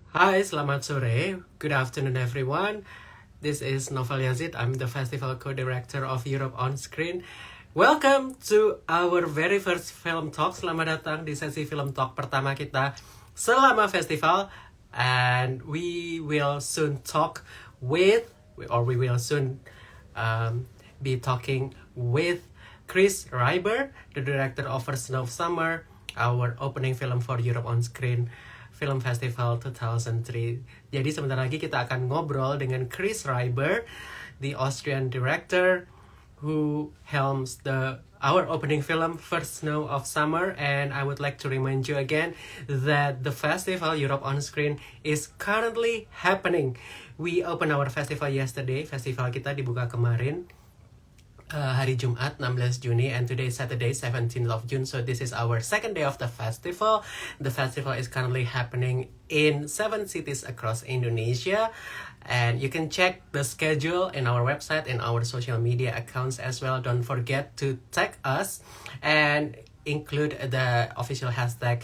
Hi, selamat sore. Good afternoon, everyone. This is Novel Yazid. I'm the festival co-director of Europe on Screen. Welcome to our very first film talk. Selamat datang di sesi film talk pertama kita selama festival. And we will soon talk with, or we will soon be talking with Chris Raiber, the director of First Snow of Summer, our opening film for Europe on Screen Film Festival 2003. Jadi sebentar lagi kita akan ngobrol dengan Chris Raiber, the Austrian director who helms our opening film First Snow of Summer. And I would like to remind you again that the festival Europe on Screen is currently happening. We opened our festival yesterday. Festival kita dibuka kemarin, hari Jumat 16 Juni, and today is Saturday 17th of June. So this is our second day of the festival. The festival is currently happening in 7 cities across Indonesia, and you can check the schedule in our website and our social media accounts as well. Don't forget to tag us and include the official hashtag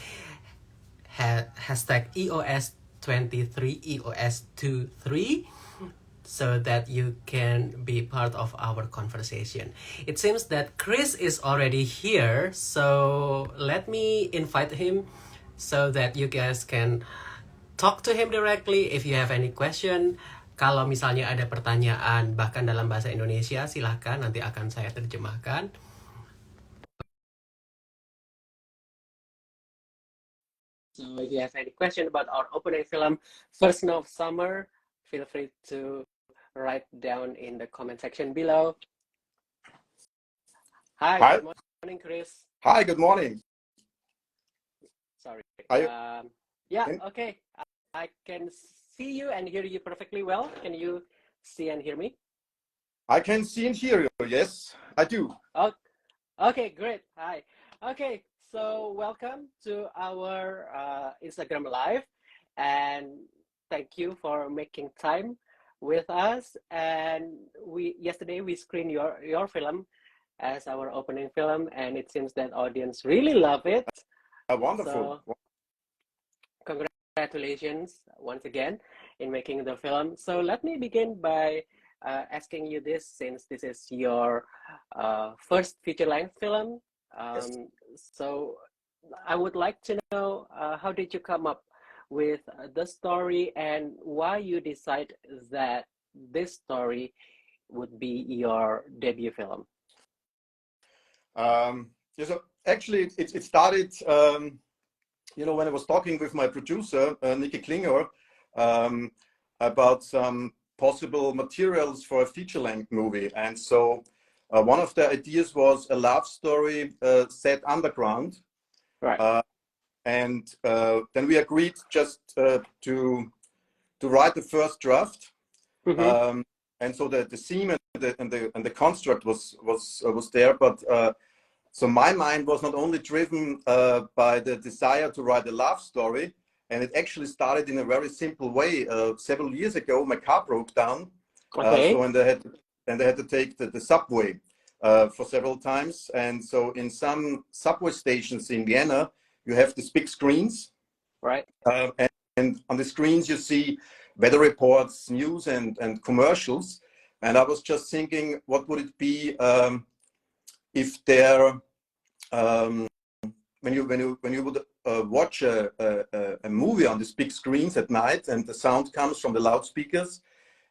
EOS23 EOS23, so that you can be part of our conversation. It seems that Chris is already here, so let me invite him so that you guys can talk to him directly if you have any question. Kalau misalnya ada pertanyaan bahkan dalam bahasa Indonesia, silahkan, nanti akan saya terjemahkan. So if you have any question about our opening film, First Snow of Summer, feel free to write down in the comment section below. Hi. Good morning, Chris. Hi, good morning. Sorry. Yeah, okay. I can see you and hear you perfectly well. Can you see and hear me? I can see and hear you. Yes, I do. Oh, okay, great. Hi. Okay, so welcome to our Instagram Live, and thank you for making time with us. And yesterday we screened your film as our opening film, and it seems that audience really love it. Wonderful. So, congratulations once again in making the film. So let me begin by asking you this, since this is your first feature-length film. Yes. So I would like to know, how did you come up with the story, and why you decide that this story would be your debut film? So actually, it started, when I was talking with my producer, Nikki Klinger, about some possible materials for a feature-length movie. And so one of the ideas was a love story set underground. Right. And then we agreed just to write the first draft. Mm-hmm. And so the theme and the construct was there, but so my mind was not only driven by the desire to write a love story, and it actually started in a very simple way. Several years ago, my car broke down, Okay. so and I had to take the subway for several times. And so in some subway stations in Vienna, you have these big screens, right? And on the screens you see weather reports, news, and commercials. And I was just thinking, what would it be if there, when you would watch a movie on these big screens at night, and the sound comes from the loudspeakers.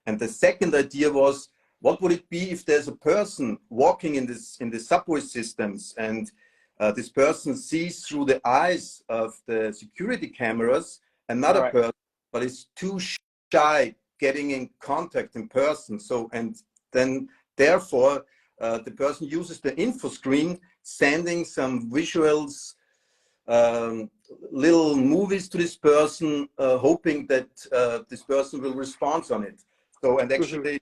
And the second idea was, what would it be if there's a person walking in the subway systems, and this person sees through the eyes of the security cameras another person, but is too shy getting in contact in person. So, and then therefore the person uses the info screen, sending some visuals, little movies to this person, hoping that this person will respond on it. So, and actually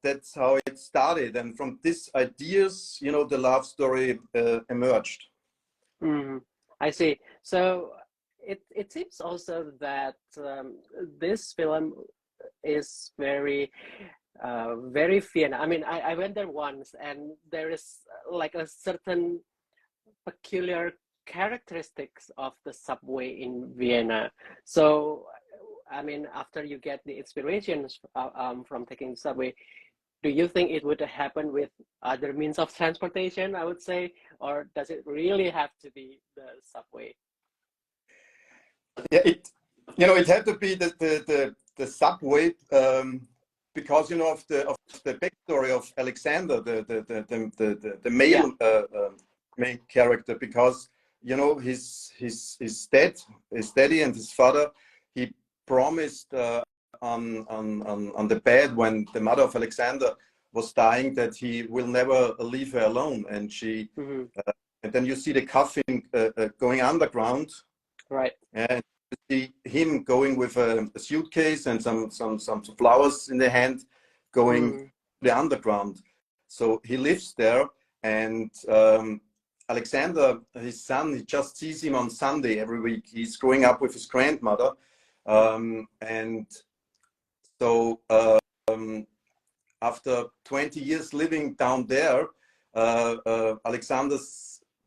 that's how it started. And from these ideas, the love story emerged. I see. So it seems also that this film is very Vienna. I mean, I went there once, and there is like a certain peculiar characteristics of the subway in Vienna. So I mean, after you get the inspirations from taking the subway, do you think it would happen with other means of transportation, I would say, or does it really have to be the subway? Yeah, it had to be the subway, because of the backstory of Alexander, the Yeah. male main character, because his daddy and his father, he promised on the bed when the mother of Alexander was dying that he will never leave her alone, Hmm. and then you see the coffin going underground, Right. and you see him going with a suitcase and some flowers in the hand, going Mm. the underground. So he lives there, and Alexander, his son, he just sees him on Sunday every week. He's growing up with his grandmother, and so after 20 years living down there, Alexander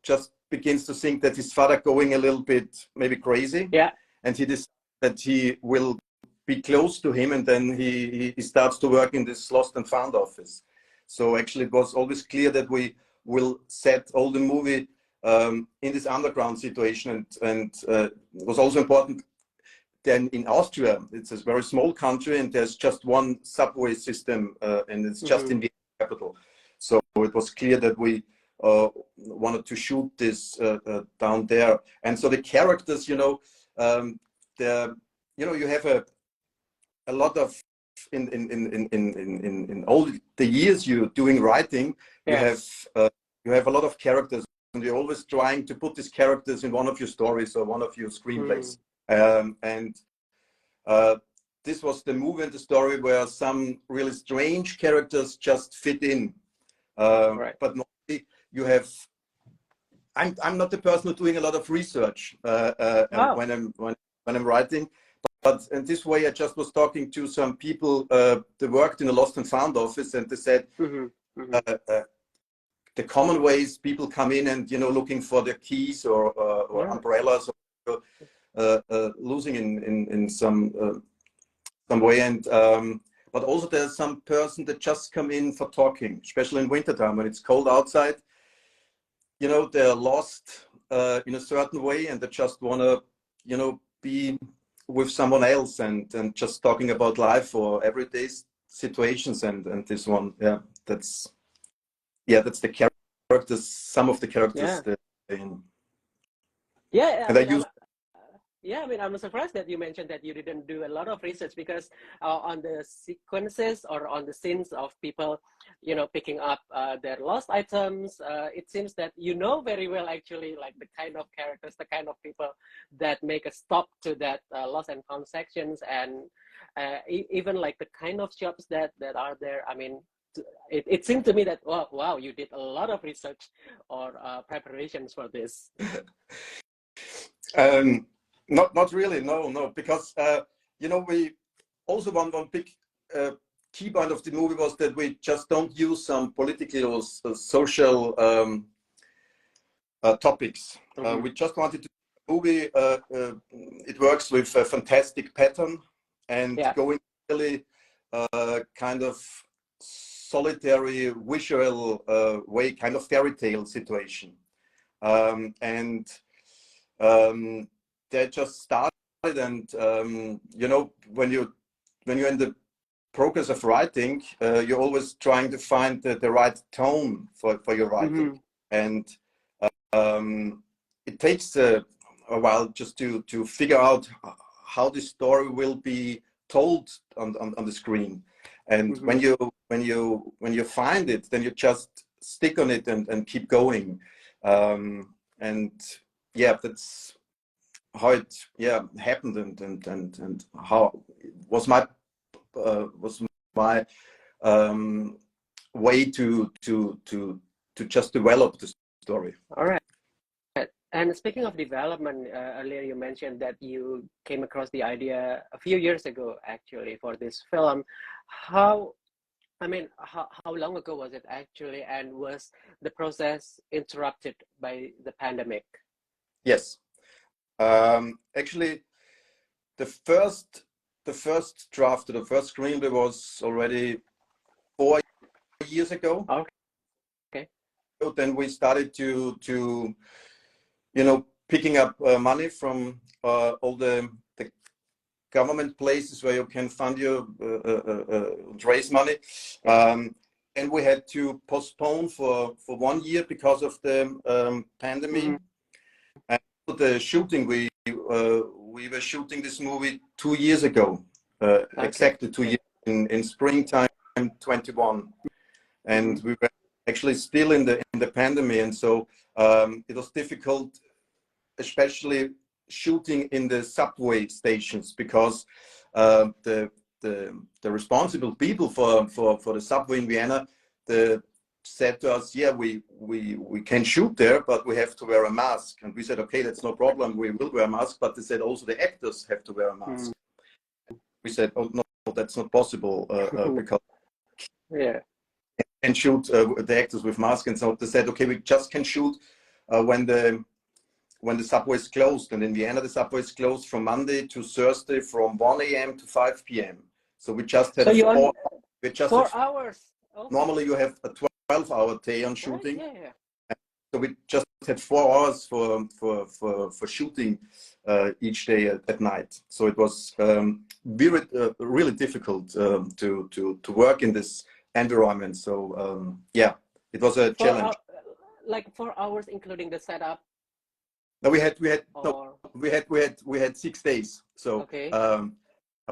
just begins to think that his father going a little bit maybe crazy, Yeah. and he decides that he will be close to him, and then he starts to work in this lost and found office. So actually, it was always clear that we will set all the movie in this underground situation, and it was also important. Then in Austria, it's a very small country, and there's just one subway system, and it's just in the capital. So it was clear that we wanted to shoot this down there. And so the characters, you have a lot of in all the years you're doing writing, Yes. you have a lot of characters, and you're always trying to put these characters in one of your stories or one of your screenplays. And this was the movie and the story where some really strange characters just fit in. Right. But normally you have. I'm not the person who's doing a lot of research Wow. when I'm writing. But in this way, I just was talking to some people that worked in a lost and found office, and they said the common ways people come in and looking for their keys or Yeah. umbrellas, or losing in some way, and but also there's some person that just come in for talking, especially in wintertime when it's cold outside. They're lost in a certain way, and they just want to be with someone else, and just talking about life or everyday situations, and this one, that's the characters, some of the characters Yeah. that in. Yeah. I And I mean, use. I'm surprised that you mentioned that you didn't do a lot of research because on the sequences or on the scenes of people, picking up their lost items, it seems that very well actually like the kind of characters, the kind of people that make a stop to that lost and found sections, and even like the kind of shops that are there. I mean, it seemed to me that wow, you did a lot of research or preparations for this. um, not really, no, because we also one big key point of the movie was that we just don't use some political or social topics. We just wanted to movie. It works with a fantastic pattern and Yeah. going really kind of solitary visual way, kind of fairy tale situation. And they just started, and when you're in the progress of writing, you're always trying to find the right tone for your writing, and it takes a while just to figure out how the story will be told on the screen. And when you find it, then you just stick on it and keep going. And that's how it happened, and how was my way to just develop the story. All right. And speaking of development, earlier you mentioned that you came across the idea a few years ago, actually, for this film. How, how long ago was it actually, and was the process interrupted by the pandemic? Yes. Actually, the first the first draft, the first screenplay was already 4 years ago. Okay. So then we started to picking up money from all the government places where you can fund your raise money. And we had to postpone for 1 year because of the pandemic. And the shooting, we were shooting this movie 2 years ago, exactly 2 years in springtime 21, and we were actually still in the pandemic, and so it was difficult, especially shooting in the subway stations, because the responsible people for the subway in Vienna said to us, yeah, we can shoot there, but we have to wear a mask. And we said, okay, that's no problem, we will wear a mask. But they said also the actors have to wear a mask. We said, oh no, that's not possible, because can shoot the actors with masks. And so they said, okay, we just can shoot when the subway is closed. And in Vienna, the subway is closed from Monday to Thursday from 1 a.m. to 5 p.m. So we just had 4 hours. Okay. Normally you have a 12-hour day on shooting. Right, yeah. So we just had 4 hours for shooting each day at night. So it was really difficult to work in this environment. So yeah, it was a challenge. Like 4 hours, including the setup. No, we had 6 days. So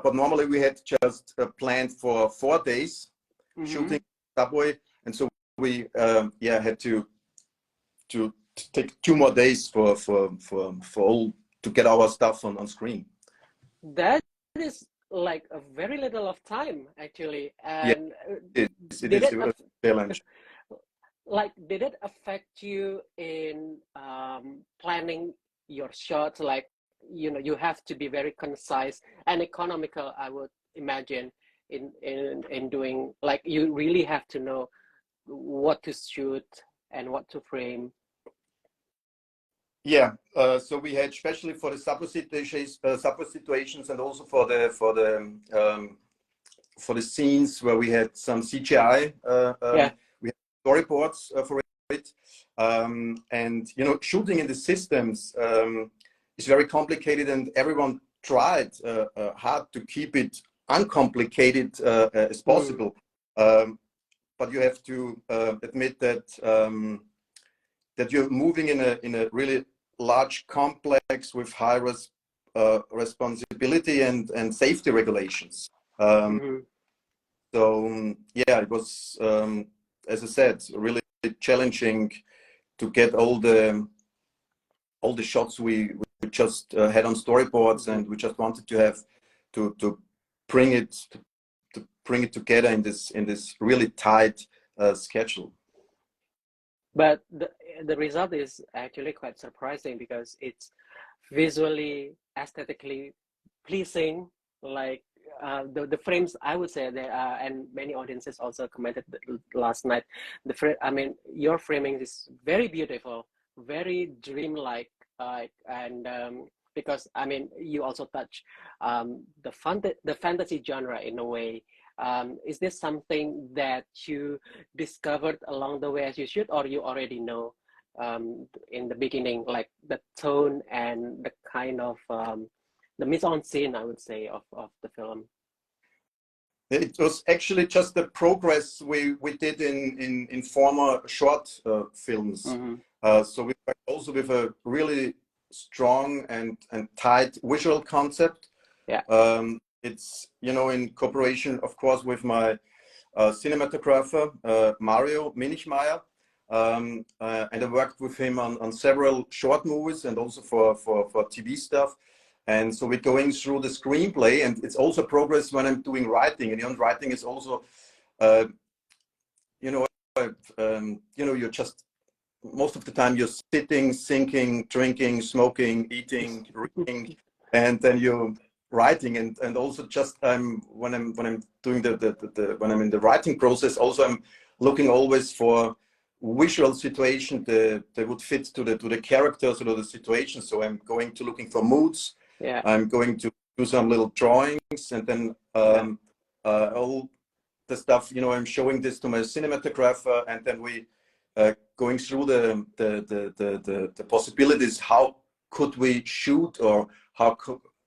but normally we had just planned for 4 days shooting subway, and so we had to take 2 more days for all to get our stuff on screen. That is like a very little of time, actually. And it is a challenge. Like, did it affect you in planning your shots? Like, you have to be very concise and economical, I would imagine, in doing, like, you really have to know what to shoot and what to frame. Yeah, so we had, especially for the subway situations, and also for the scenes where we had some CGI. We had storyboards for it, and shooting in the systems is very complicated, and everyone tried hard to keep it uncomplicated as possible. But you have to admit that you're moving in a really large complex with high responsibility and safety regulations. So yeah, it was, as I said, really challenging to get all the shots we just had on storyboards, and we just wanted to have to bring it together in this really tight schedule. But the result is actually quite surprising, because it's visually, aesthetically pleasing. Like the frames, I would say, there are, and many audiences also commented last night. Your framing is very beautiful, very dreamlike, and because you also touch the fantasy genre in a way. Is this something that you discovered along the way as you shoot, or you already know in the beginning, like the tone and the kind of the mise-en-scene, I would say, of the film? It was actually just the progress we did in former short films. So we were also with a really strong and tight visual concept. It's in cooperation, of course, with my cinematographer Mario Minichmeier, and I worked with him on several short movies and also for TV stuff. And so we're going through the screenplay, and it's also progress when I'm doing writing. And writing is also, you're just, most of the time you're sitting, thinking, drinking, smoking, eating, reading, and then you're writing. And also just when I'm doing when I'm in the writing process, also I'm looking always for visual situation that would fit to the characters or the situation. So I'm going to looking for moods. I'm going to do some little drawings, and then all the stuff, you know, I'm showing this to my cinematographer, and then we going through the possibilities. How could we shoot, or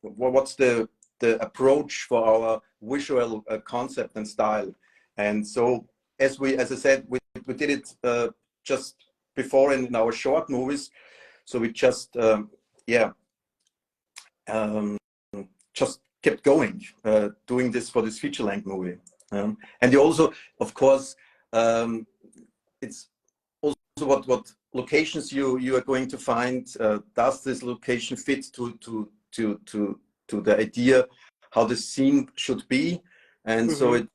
what's the approach for our visual concept and style? And so, as I said, we did it just before in our short movies. So we just just kept going, doing this for this feature-length movie. And you also, of course, it's also what locations you are going to find. Does this location fit to the idea how the scene should be? And so it,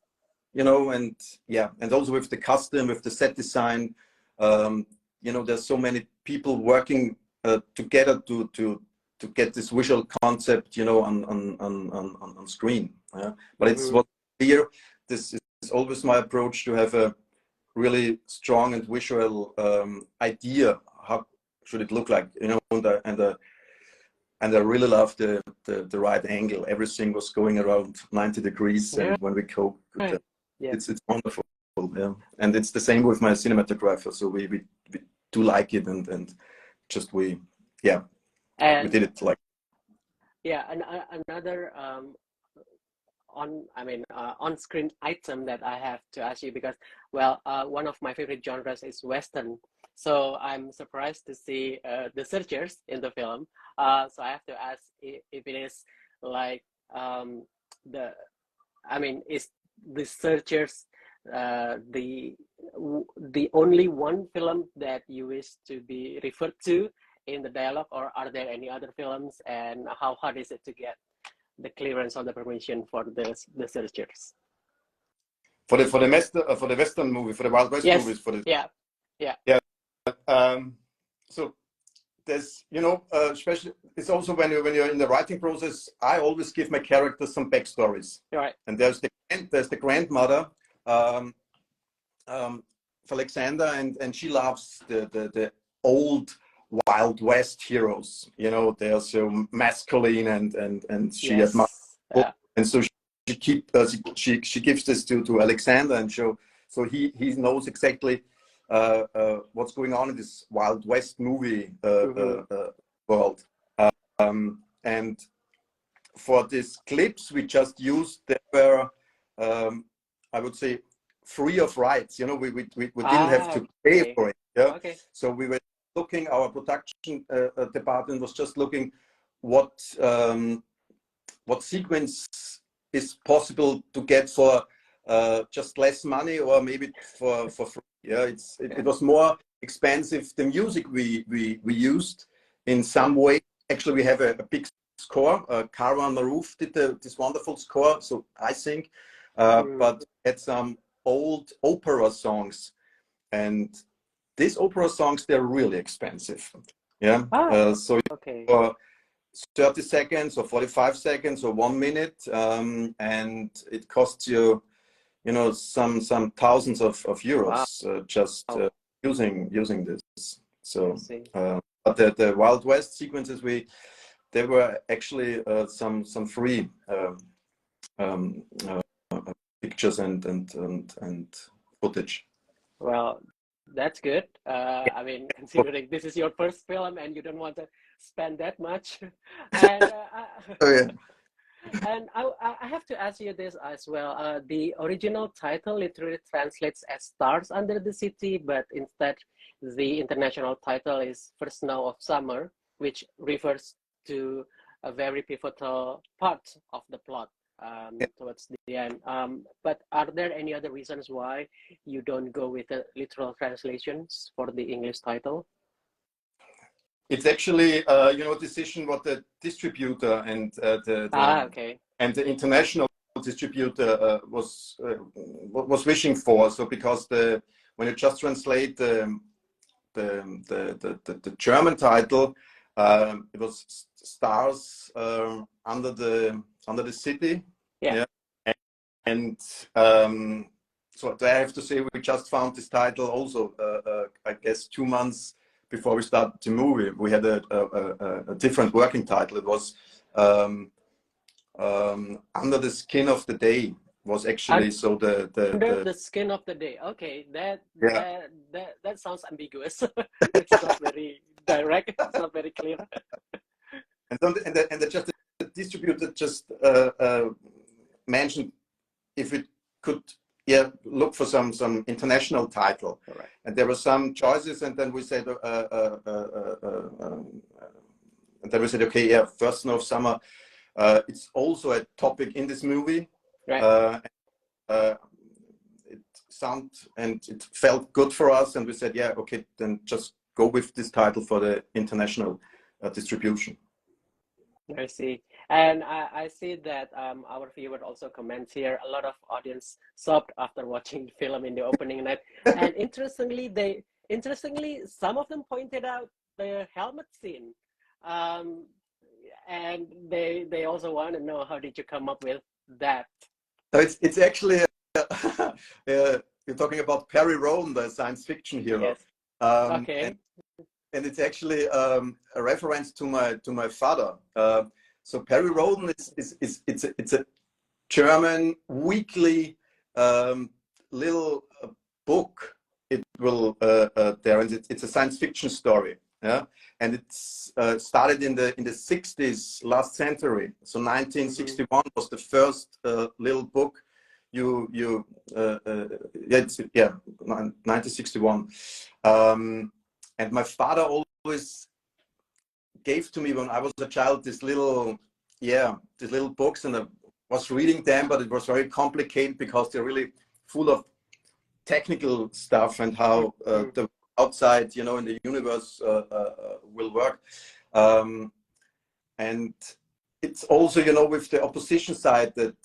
you know, and also with the custom, with the set design, you know, there's so many people working together to get this visual concept, you know, on screen. But it's what's clear. This is always my approach, to have a really strong and visual idea. How should it look like, you know? And I really love the right angle. Everything was going around 90 degrees, and when we cope, it's wonderful. Yeah, and it's the same with my cinematographer. So we do like it, and just we did it like. Yeah, and another on-screen item that I have to ask you, because one of my favorite genres is Western. So I'm surprised to see the searchers in the film. So I have to ask if it is like is the searchers the only one film that you wish to be referred to in the dialogue, or are there any other films, and how hard is it to get the clearance or the permission for the searchers? For the Western movie, for the Wild West movies, for the so there's, you know, especially it's also when you're in the writing process, I always give my characters some backstories. Right. And there's the grandmother, for Alexander, and she loves the old Wild West heroes. You know, they are so masculine, and she admires. And so she gives this to Alexander, and so he knows exactly what's going on in this Wild West movie world. And for these clips we just used, they were, I would say, free of rights. You know, we didn't have to pay for it. Yeah. Okay. So we were looking, our production department was just looking what sequence is possible to get for just less money, or maybe for free. Yeah, it was more expensive. The music we used in some way. Actually, we have a big score. Carvan Maroof did this wonderful score. So I think, but had some old opera songs, and these opera songs, they're really expensive. Yeah. So for 30 seconds or 45 seconds or 1 minute, and it costs you, you know, some thousands of euros just using this. So but the Wild West sequences, they were actually some free pictures and footage. Well, that's good. I mean, considering this is your first film and you don't want to spend that much, and and I have to ask you this as well. The original title literally translates as "Stars Under the City," but instead the international title is "First Snow of Summer," which refers to a very pivotal part of the plot towards the end. But are there any other reasons why you don't go with the literal translations for the English title? It's actually, you know, a decision what the distributor and and the international distributor was wishing for. So because when you just translate the German title, it was Stars under the City. Yeah. And so I have to say, we just found this title also, I guess 2 months before we started the movie. We had a different working title. It was Under the Skin of the Day was actually so Under the Skin of the Day. Okay, yeah. that sounds ambiguous. It's not very direct. It's not very clear. And the distributor just mentioned if it could look for some international title. Correct. And there were some choices, and then we said okay, yeah, First Snow of Summer. It's also a topic in this movie. Right. It sounded and it felt good for us, and we said, yeah, okay, then just go with this title for the international distribution. I see. And I see that our viewer also comments here. A lot of audience sobbed after watching the film in the opening night. And interestingly, some of them pointed out the helmet scene. And they also want to know, how did you come up with that? So it's actually you're talking about Perry Rowan, the science fiction hero. Yes. Okay. And it's actually a reference to my father. So Perry Rowan it's a German weekly little book. It will there, and it's a science fiction story. Yeah, and it's started in the 60s, last century. So 1961 was the first little book. 1961. And my father always gave to me when I was a child these little books, and I was reading them, but it was very complicated because they're really full of technical stuff and how the outside, in the universe will work. And it's also, with the opposition side that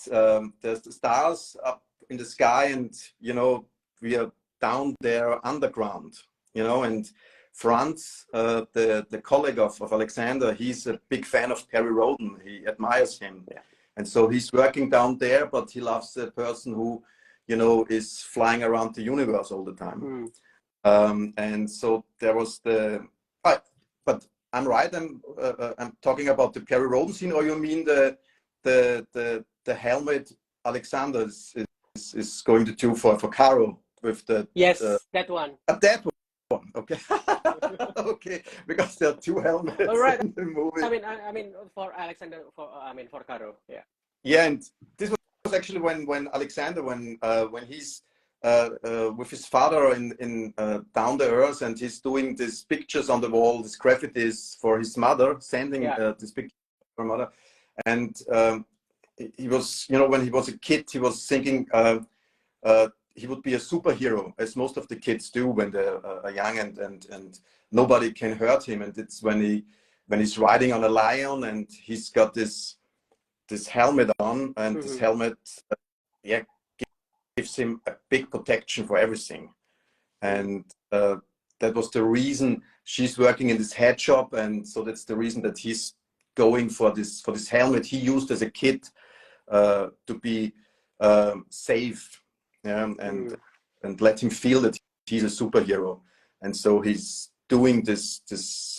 there's the stars up in the sky, and, we are down there underground, and Franz, the colleague of Alexander, he's a big fan of Perry Rowan. He admires him. Yeah. And so he's working down there, but he loves the person who, is flying around the universe all the time. And so there was but I'm right. I'm talking about the Perry Rowan scene, or you mean the helmet Alexander is going to do for Caro with the that one. That one. Okay. Okay, because there are two helmets in the movie. I mean for Alexander, for Caro. Yeah. Yeah, and this was actually when Alexander when he's with his father in down the earth, and he's doing these pictures on the wall, these graffitis for his mother, sending this picture for her mother. And he was, when he was a kid, he was thinking he would be a superhero, as most of the kids do when they're young, and nobody can hurt him. And it's when he's riding on a lion, and he's got this helmet on, and this helmet gives him a big protection for everything. And that was the reason she's working in this head shop, and so that's the reason that he's going for this helmet he used as a kid to be safe, and let him feel that he's a superhero. And so he's doing this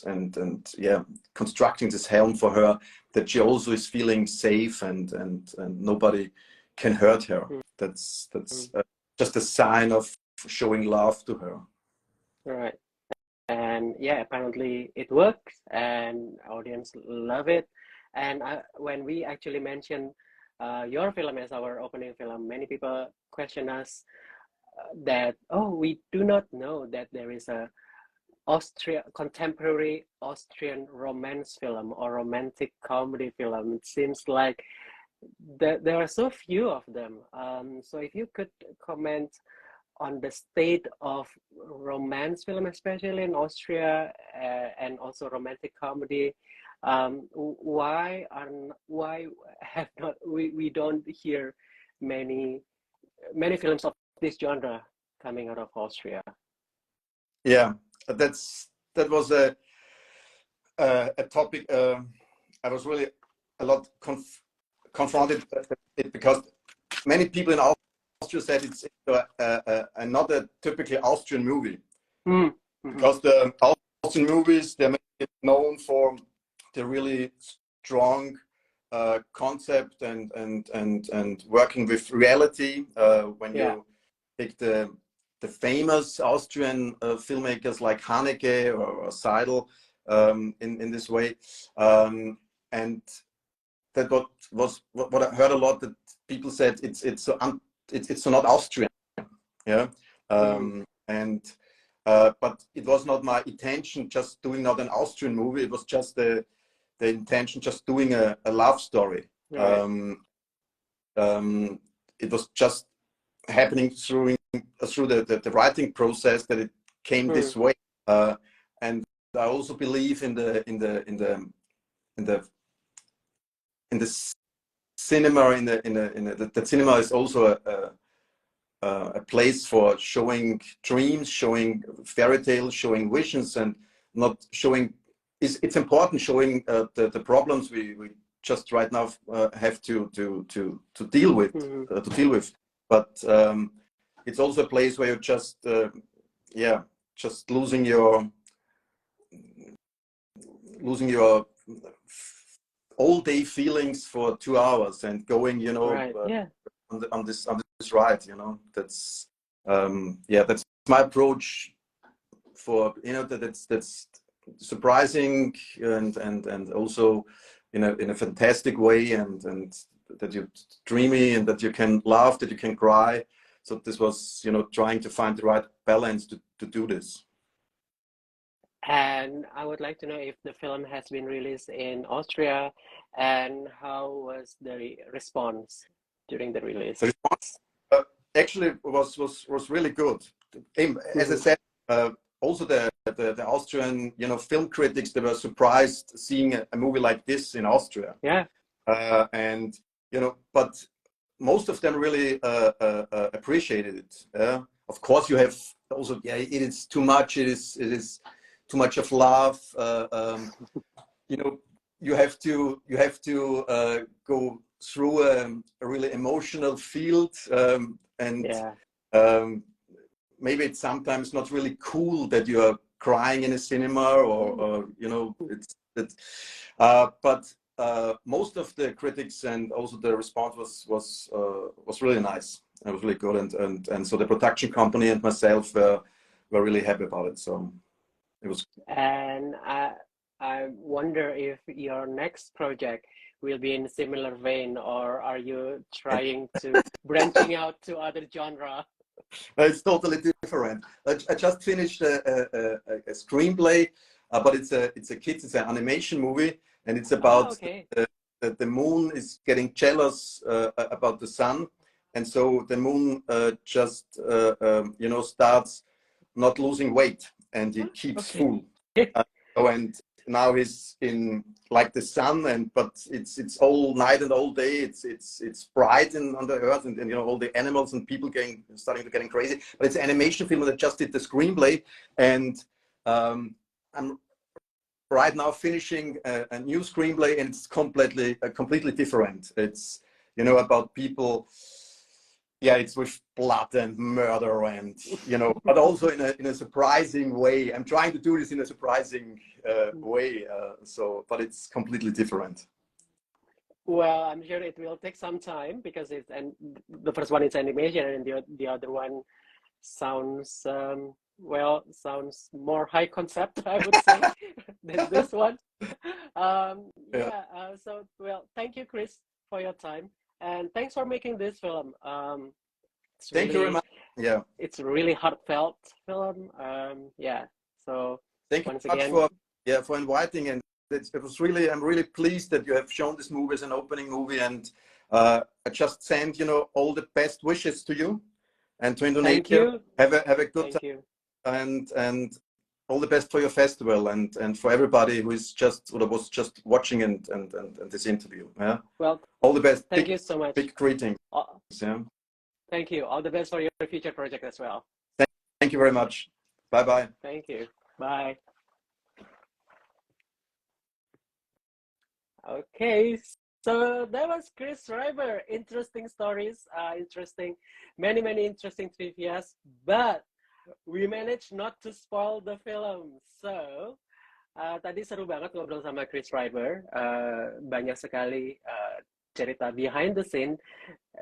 and constructing this helm for her, that she also is feeling safe, and nobody can hurt her. That's just a sign of showing love to her. Right. And apparently it works, and audience love it. And when we actually mention your film as our opening film, many people question us that, we do not know that there is a contemporary Austrian romance film or romantic comedy film. It seems like there are so few of them. So if you could comment on the state of romance film, especially in Austria, and also romantic comedy, why have not we don't hear many films of this genre coming out of Austria? Yeah, that was a topic I was really a lot confronted with it, because many people in Austria said it's not a typically Austrian movie. Because the Austrian movies, they're known for the really strong concept and working with reality. When Yeah. you take the famous Austrian filmmakers like Haneke or Seidel in this way, and that what I heard a lot, that people said it's not Austrian, yeah, and but it was not my intention just doing not an Austrian movie. It was just the intention just doing a love story. Right. It was just happening through the writing process that it came this way, and I also believe in the cinema, that cinema is also a place for showing dreams, showing fairy tales, showing visions, and not showing. It's important showing the problems we just right now have to deal with, But it's also a place where you're just just losing your all day feelings for 2 hours and going, Right. on this ride. That's that's my approach for that's surprising and also in a fantastic way, and that you're dreamy and that you can laugh, that you can cry. So this was trying to find the right balance to do this. And I would like to know if the film has been released in Austria, and how was the response during the release? The response actually was really good. As I said, also the Austrian film critics, they were surprised seeing a movie like this in Austria. Yeah. And but most of them really appreciated it. Of course, you have also it is too much. It is too much of love. You have to go through a really emotional field, and maybe it's sometimes not really cool that you are crying in a cinema, or but most of the critics and also the response was really nice. It was really good, and so the production company and myself were really happy about it. So it was. And I wonder if your next project will be in similar vein, or are you trying to branching out to other genre? It's totally different. I just finished a screenplay, but it's an animation movie, and it's about the moon is getting jealous about the sun, and so the moon just starts not losing weight, and he keeps full. And now he's in like the sun, but it's all night and all day. It's bright on the earth, and all the animals and people starting to getting crazy. But it's an animation film that just did the screenplay, and I'm right now finishing a new screenplay, and it's completely different. It's about people. Yeah, it's with blood and murder, and but also in a surprising way. I'm trying to do this in a surprising way. But it's completely different. Well, I'm sure it will take some time, because the first one is animation, and the other one sounds sounds more high concept, I would say, than this one. Thank you, Chris, for your time, and thanks for making this film. Thank you very much. Yeah, it's a really heartfelt film. So thank you once much again, for inviting, and I'm really pleased that you have shown this movie as an opening movie, and I just send all the best wishes to you and to Indonesia. Thank you. Have a good time, and all the best for your festival, and for everybody who is was just watching and this interview. Yeah. Well, all the best. Thank you so much. Big greetings. Yeah. Thank you. All the best for your future project as well. Thank you very much. Bye bye. Thank you. Bye. Okay, so that was Chris Raiber. Interesting stories, many interesting trivias, but we managed not to spoil the film. So Tadi seru banget ngobrol sama Chris Raiber. Banyak sekali cerita behind the scene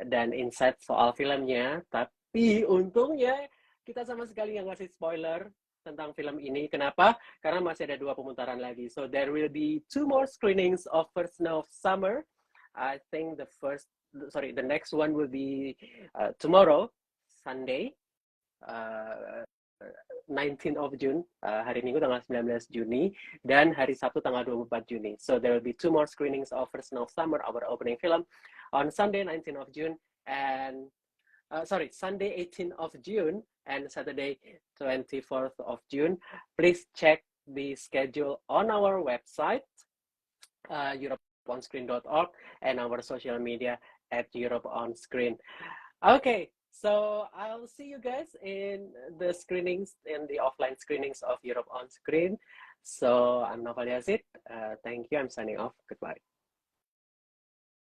dan insight soal filmnya. Tapi untungnya kita sama sekali nggak ngasih spoiler tentang film ini. Kenapa? Karena masih ada 2 pemutaran lagi. So there will be 2 more screenings of First Snow of Summer. I think the next one will be tomorrow, Sunday, uh, 19th of June, hari Minggu tanggal 19 Juni, dan hari Sabtu tanggal 24 Juni. So there will be 2 more screenings of First Snow of Summer, our opening film, on Sunday 19th of June, and Sunday 18th of June, and Saturday 24th of June. Please check the schedule on our website, europeonscreen.org, and our social media at Europe on Screen. Okay, so I'll see you guys in the screenings, in the offline screenings of Europe on Screen. So I'm Noval Yazid. Thank you. I'm signing off. Goodbye.